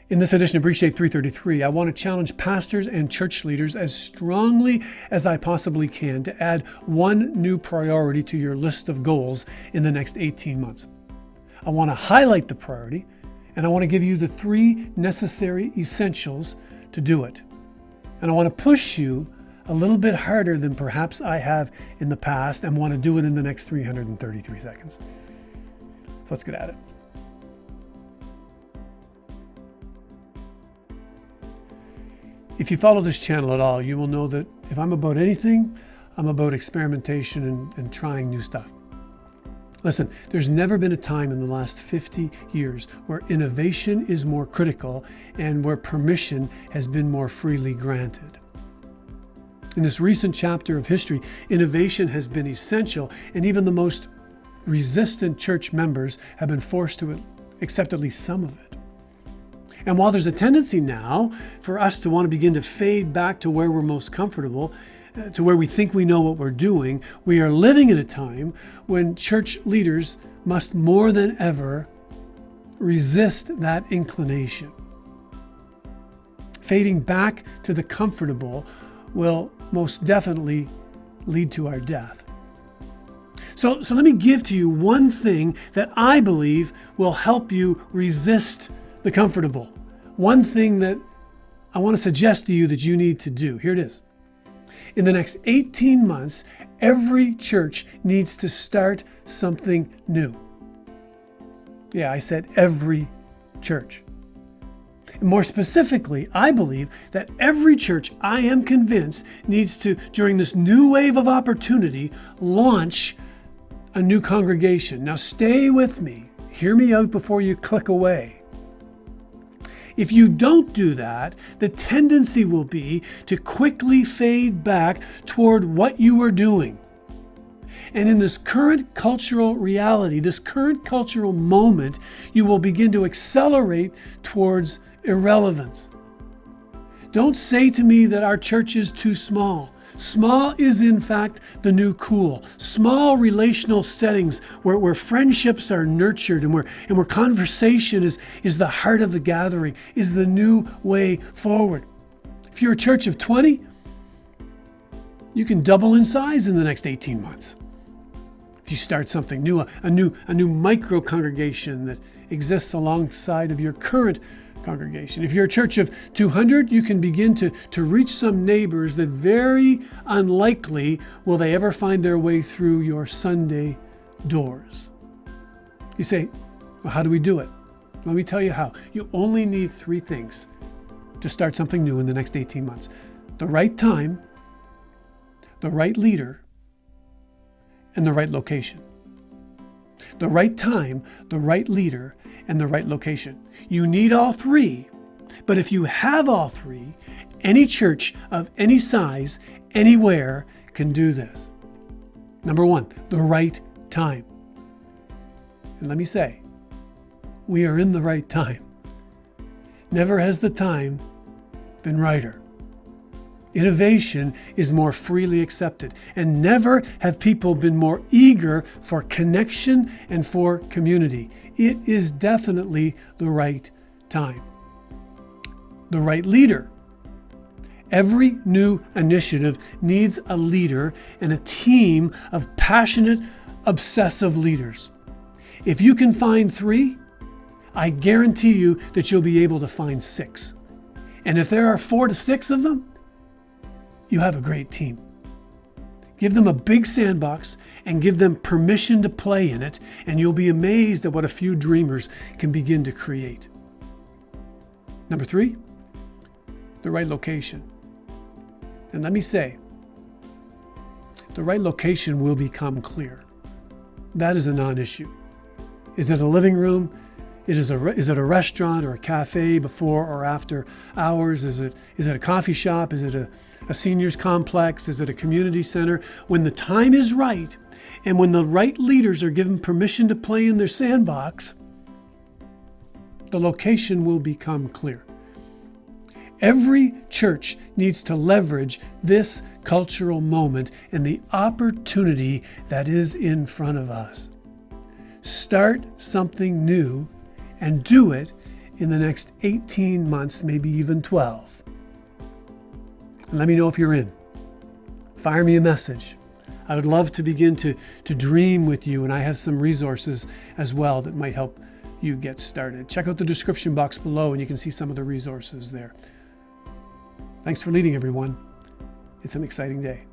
In this edition of reShape 333, I want to challenge pastors and church leaders as strongly as I possibly can to add one new priority to your list of goals in the next 18 months. I want to highlight the priority, and I want to give you the 3 necessary essentials to do it. And I want to push you a little bit harder than perhaps I have in the past, and want to do it in the next 333 seconds. So let's get at it. If you follow this channel at all, you will know that if I'm about anything, I'm about experimentation and trying new stuff. Listen, there's never been a time in the last 50 years where innovation is more critical and where permission has been more freely granted. In this recent chapter of history, innovation has been essential, and even the most resistant church members have been forced to accept at least some of it. And while there's a tendency now for us to want to begin to fade back to where we're most comfortable, to where we think we know what we're doing, we are living in a time when church leaders must more than ever resist that inclination. Fading back to the comfortable will most definitely lead to our death. So let me give to you one thing that I believe will help you resist the comfortable. One thing that I want to suggest to you that you need to do. Here it is. In the next 18 months, every church needs to start something new. Yeah, I said every church. And more specifically, I believe that every church, I am convinced, needs to, during this new wave of opportunity, launch a new congregation. Now stay with me. Hear me out before you click away. If you don't do that, the tendency will be to quickly fade back toward what you were doing. And in this current cultural reality, this current cultural moment, you will begin to accelerate towards irrelevance. Don't say to me that our church is too small. Small is, in fact, the new cool. Small relational settings where friendships are nurtured and where conversation is the heart of the gathering is the new way forward. If you're a church of 20, you can double in size in the next 18 months. If you start something new, a new micro congregation that exists alongside of your current congregation. If you're a church of 200, you can begin to reach some neighbors that very unlikely will they ever find their way through your Sunday doors. You say, well, how do we do it? Let me tell you how. You only need 3 things to start something new in the next 18 months. The right time, the right leader, and the right location. The right time, the right leader, and the right location. You need all 3, but if you have all 3, any church of any size, anywhere can do this. Number 1, the right time. And let me say, we are in the right time. Never has the time been righter. Innovation is more freely accepted, and never have people been more eager for connection and for community. It is definitely the right time. The right leader. Every new initiative needs a leader and a team of passionate, obsessive leaders. If you can find 3, I guarantee you that you'll be able to find 6. And if there are 4 to 6 of them, you have a great team. Give them a big sandbox and give them permission to play in it, and you'll be amazed at what a few dreamers can begin to create. Number 3, the right location. And let me say, the right location will become clear. That is a non-issue. Is it a living room? Is it a restaurant or a cafe before or after hours? Is it a coffee shop? Is it a seniors complex? Is it a community center? When the time is right and when the right leaders are given permission to play in their sandbox, the location will become clear. Every church needs to leverage this cultural moment and the opportunity that is in front of us. Start something new and do it in the next 18 months, maybe even 12. And let me know if you're in. Fire me a message. I would love to begin to dream with you, and I have some resources as well that might help you get started. Check out the description box below and you can see some of the resources there. Thanks for leading, everyone. It's an exciting day.